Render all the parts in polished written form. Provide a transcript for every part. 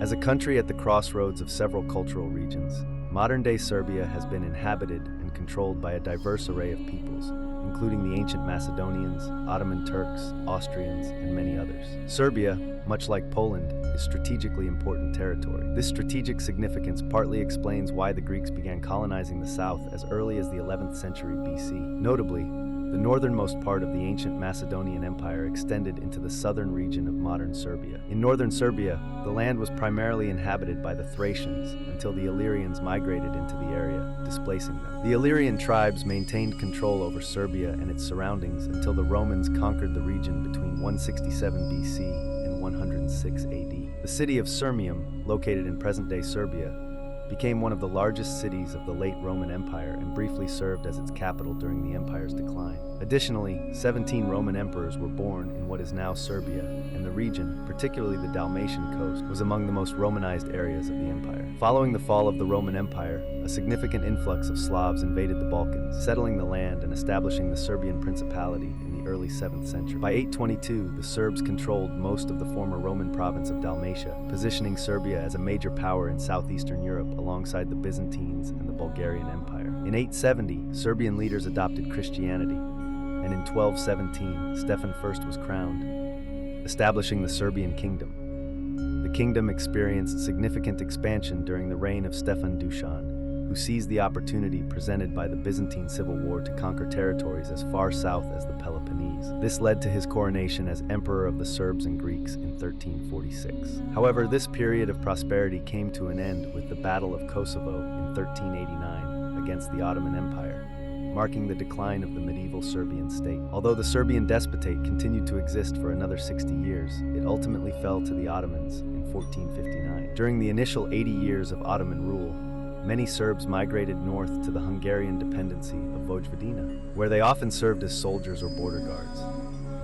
As a country at the crossroads of several cultural regions, modern-day Serbia has been inhabited and controlled by a diverse array of peoples, including the ancient Macedonians, Ottoman Turks, Austrians, and many others. Serbia, much like Poland, is strategically important territory. This strategic significance partly explains why the Greeks began colonizing the south as early as the 11th century BC. Notably, the northernmost part of the ancient Macedonian Empire extended into the southern region of modern Serbia. In northern Serbia, the land was primarily inhabited by the Thracians until the Illyrians migrated into the area, displacing them. The Illyrian tribes maintained control over Serbia and its surroundings until the Romans conquered the region between 167 BC and 106 AD. The city of Sirmium, located in present-day Serbia, became one of the largest cities of the late Roman Empire and briefly served as its capital during the empire's decline. Additionally, 17 Roman emperors were born in what is now Serbia, and the region, particularly the Dalmatian coast, was among the most Romanized areas of the empire. Following the fall of the Roman Empire, a significant influx of Slavs invaded the Balkans, settling the land and establishing the Serbian Principality in the early 7th century. By 822, the Serbs controlled most of the former Roman province of Dalmatia, positioning Serbia as a major power in southeastern Europe alongside the Byzantines and the Bulgarian Empire. In 870, Serbian leaders adopted Christianity, and in 1217, Stefan I was crowned, establishing the Serbian kingdom. The kingdom experienced significant expansion during the reign of Stefan Dušan, who seized the opportunity presented by the Byzantine Civil War to conquer territories as far south as the Peloponnese. This led to his coronation as Emperor of the Serbs and Greeks in 1346. However, this period of prosperity came to an end with the Battle of Kosovo in 1389 against the Ottoman Empire, marking the decline of the medieval Serbian state. Although the Serbian despotate continued to exist for another 60 years, it ultimately fell to the Ottomans in 1459. During the initial 80 years of Ottoman rule, many Serbs migrated north to the Hungarian dependency of Vojvodina, where they often served as soldiers or border guards.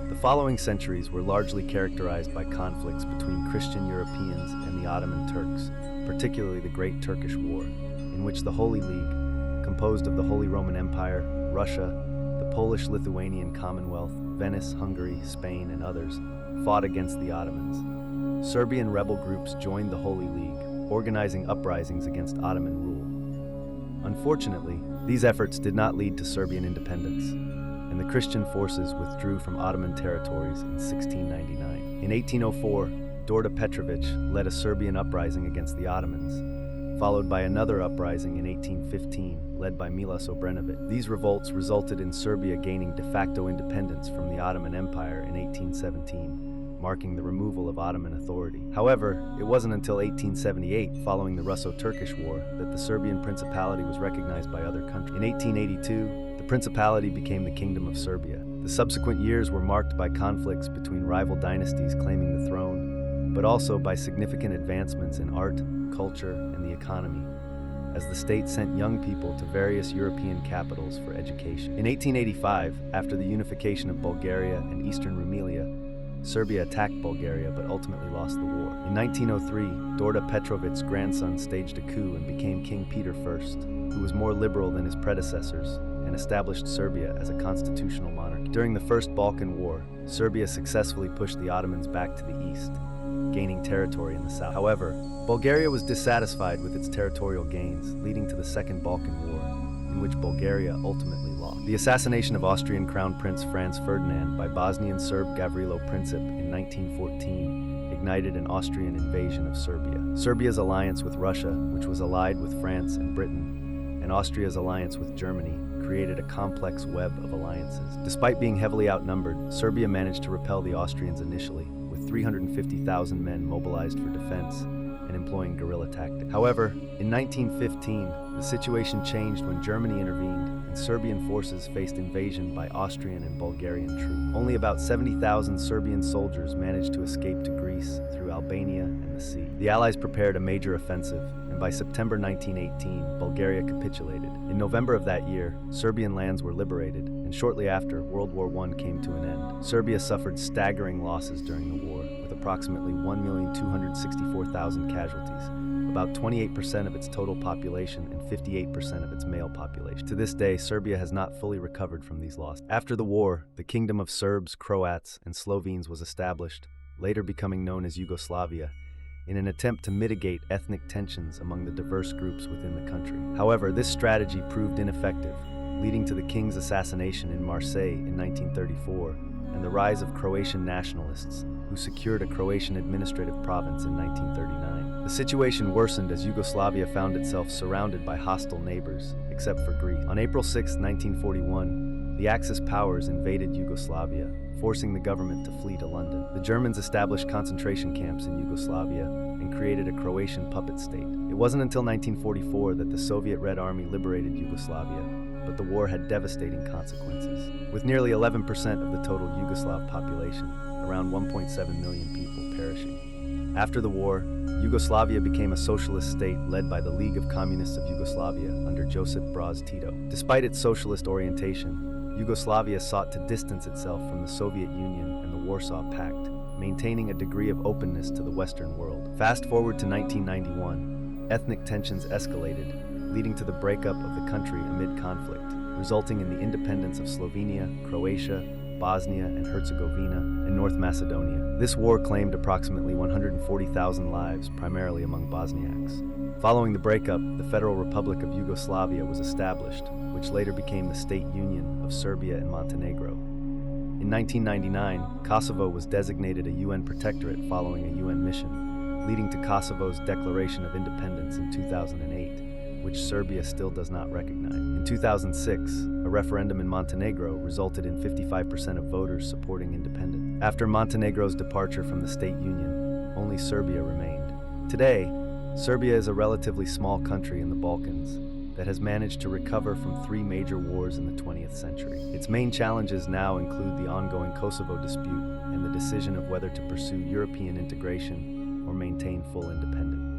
The following centuries were largely characterized by conflicts between Christian Europeans and the Ottoman Turks, particularly the Great Turkish War, in which the Holy League, composed of the Holy Roman Empire, Russia, the Polish-Lithuanian Commonwealth, Venice, Hungary, Spain, and others, fought against the Ottomans. Serbian rebel groups joined the Holy League, organizing uprisings against Ottoman rule. Unfortunately, these efforts did not lead to Serbian independence, and the Christian forces withdrew from Ottoman territories in 1699. In 1804, Dorda Petrović led a Serbian uprising against the Ottomans, followed by another uprising in 1815, led by Miloš Obrenović. These revolts resulted in Serbia gaining de facto independence from the Ottoman Empire in 1817, marking the removal of Ottoman authority. However, it wasn't until 1878, following the Russo-Turkish War, that the Serbian Principality was recognized by other countries. In 1882, the Principality became the Kingdom of Serbia. The subsequent years were marked by conflicts between rival dynasties claiming the throne, but also by significant advancements in art, culture, and the economy, as the state sent young people to various European capitals for education. In 1885, after the unification of Bulgaria and Eastern Rumelia, Serbia attacked Bulgaria but ultimately lost the war. In 1903, Dorda Petrovic's grandson staged a coup and became King Peter I, who was more liberal than his predecessors and established Serbia as a constitutional monarchy. During the First Balkan War, Serbia successfully pushed the Ottomans back to the east, gaining territory in the south. However, Bulgaria was dissatisfied with its territorial gains, leading to the Second Balkan War, in which Bulgaria ultimately lost. The assassination of Austrian Crown Prince Franz Ferdinand by Bosnian Serb Gavrilo Princip in 1914 ignited an Austrian invasion of Serbia. Serbia's alliance with Russia, which was allied with France and Britain, and Austria's alliance with Germany, created a complex web of alliances. Despite being heavily outnumbered, Serbia managed to repel the Austrians initially, with 350,000 men mobilized for defense and employing guerrilla tactics. However, in 1915, the situation changed when Germany intervened and Serbian forces faced invasion by Austrian and Bulgarian troops. Only about 70,000 Serbian soldiers managed to escape to Greece through Albania and the sea. The Allies prepared a major offensive, and by September 1918, Bulgaria capitulated. In November of that year, Serbian lands were liberated, and shortly after, World War I came to an end. Serbia suffered staggering losses during the war, with approximately 1,264,000 casualties, about 28% of its total population and 58% of its male population. To this day, Serbia has not fully recovered from these losses. After the war, the Kingdom of Serbs, Croats, and Slovenes was established, later becoming known as Yugoslavia, in an attempt to mitigate ethnic tensions among the diverse groups within the country. However, this strategy proved ineffective, leading to the king's assassination in Marseille in 1934 and the rise of Croatian nationalists, who secured a Croatian administrative province in 1939. The situation worsened as Yugoslavia found itself surrounded by hostile neighbors, except for Greece. On April 6, 1941, the Axis powers invaded Yugoslavia, forcing the government to flee to London. The Germans established concentration camps in Yugoslavia and created a Croatian puppet state. It wasn't until 1944 that the Soviet Red Army liberated Yugoslavia, but the war had devastating consequences, with nearly 11% of the total Yugoslav population, around 1.7 million people, perishing. After the war, Yugoslavia became a socialist state led by the League of Communists of Yugoslavia under Josip Broz Tito. Despite its socialist orientation, Yugoslavia sought to distance itself from the Soviet Union and the Warsaw Pact, maintaining a degree of openness to the Western world. Fast forward to 1991, ethnic tensions escalated, leading to the breakup of the country amid conflict, resulting in the independence of Slovenia, Croatia, Bosnia and Herzegovina, and North Macedonia. This war claimed approximately 140,000 lives, primarily among Bosniaks. Following the breakup, the Federal Republic of Yugoslavia was established, which later became the State Union of Serbia and Montenegro. In 1999, Kosovo was designated a UN protectorate following a UN mission, leading to Kosovo's declaration of independence in 2008, which Serbia still does not recognize. In 2006, a referendum in Montenegro resulted in 55% of voters supporting independence. After Montenegro's departure from the State Union, only Serbia remained. Today, Serbia is a relatively small country in the Balkans that has managed to recover from 3 major wars in the 20th century. Its main challenges now include the ongoing Kosovo dispute and the decision of whether to pursue European integration or maintain full independence.